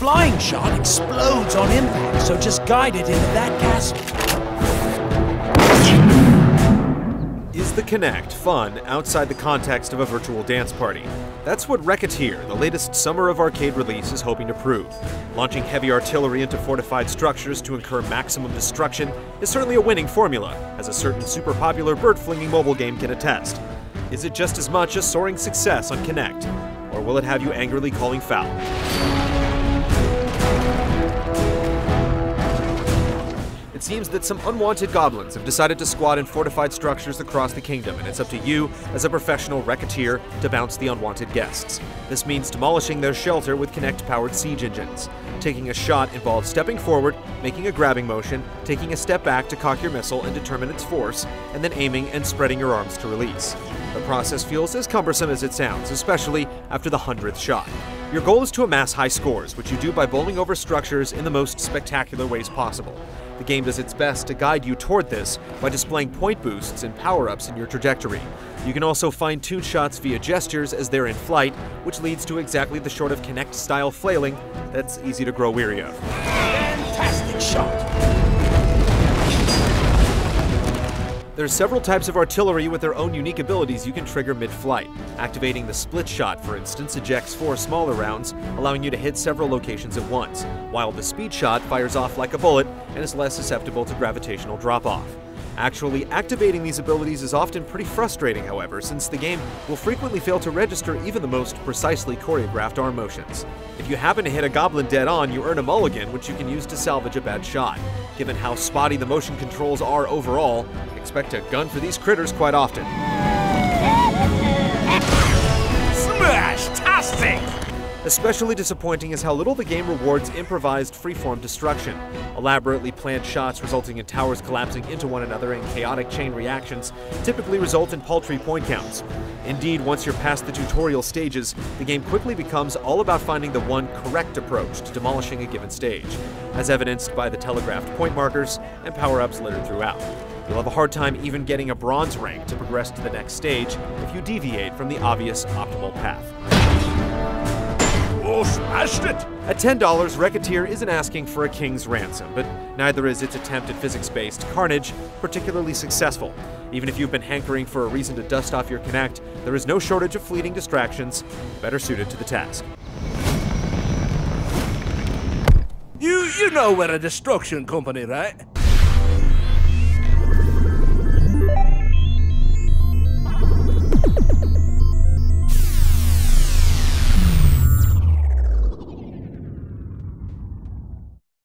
flying shot explodes on impact, so just guide it into that castle. Is the Kinect fun outside the context of a virtual dance party? That's what Wreckateer, the latest Summer of Arcade release, is hoping to prove. Launching heavy artillery into fortified structures to incur maximum destruction is certainly a winning formula, as a certain super popular bird-flinging mobile game can attest. Is it just as much a soaring success on Kinect, or will it have you angrily calling foul? It seems that some unwanted goblins have decided to squat in fortified structures across the kingdom, and it's up to you, as a professional Wreckateer, to bounce the unwanted guests. This means demolishing their shelter with Kinect-powered siege engines. Taking a shot involves stepping forward, making a grabbing motion, taking a step back to cock your missile and determine its force, and then aiming and spreading your arms to release. The process feels as cumbersome as it sounds, especially after the 100th shot. Your goal is to amass high scores, which you do by bowling over structures in the most spectacular ways possible. The game does its best to guide you toward this by displaying point boosts and power-ups in your trajectory. You can also fine-tune shots via gestures as they're in flight, which leads to exactly the sort of Kinect-style flailing that's easy to grow weary of. Fantastic shot! There's several types of artillery with their own unique abilities you can trigger mid-flight. Activating the split shot, for instance, ejects 4 smaller rounds, allowing you to hit several locations at once, while the speed shot fires off like a bullet and is less susceptible to gravitational drop-off. Actually activating these abilities is often pretty frustrating, however, since the game will frequently fail to register even the most precisely choreographed arm motions. If you happen to hit a goblin dead on, you earn a mulligan, which you can use to salvage a bad shot. Given how spotty the motion controls are overall, expect a gun for these critters quite often. Smash-tastic! Especially disappointing is how little the game rewards improvised freeform destruction. Elaborately planned shots resulting in towers collapsing into one another and chaotic chain reactions typically result in paltry point counts. Indeed, once you're past the tutorial stages, the game quickly becomes all about finding the one correct approach to demolishing a given stage, as evidenced by the telegraphed point markers and power-ups littered throughout. You'll have a hard time even getting a bronze rank to progress to the next stage if you deviate from the obvious optimal path. Oh, smashed it! At $10, Wreckateer isn't asking for a king's ransom, but neither is its attempt at physics-based carnage particularly successful. Even if you've been hankering for a reason to dust off your Kinect, there is no shortage of fleeting distractions better suited to the task. You know we're a destruction company, right?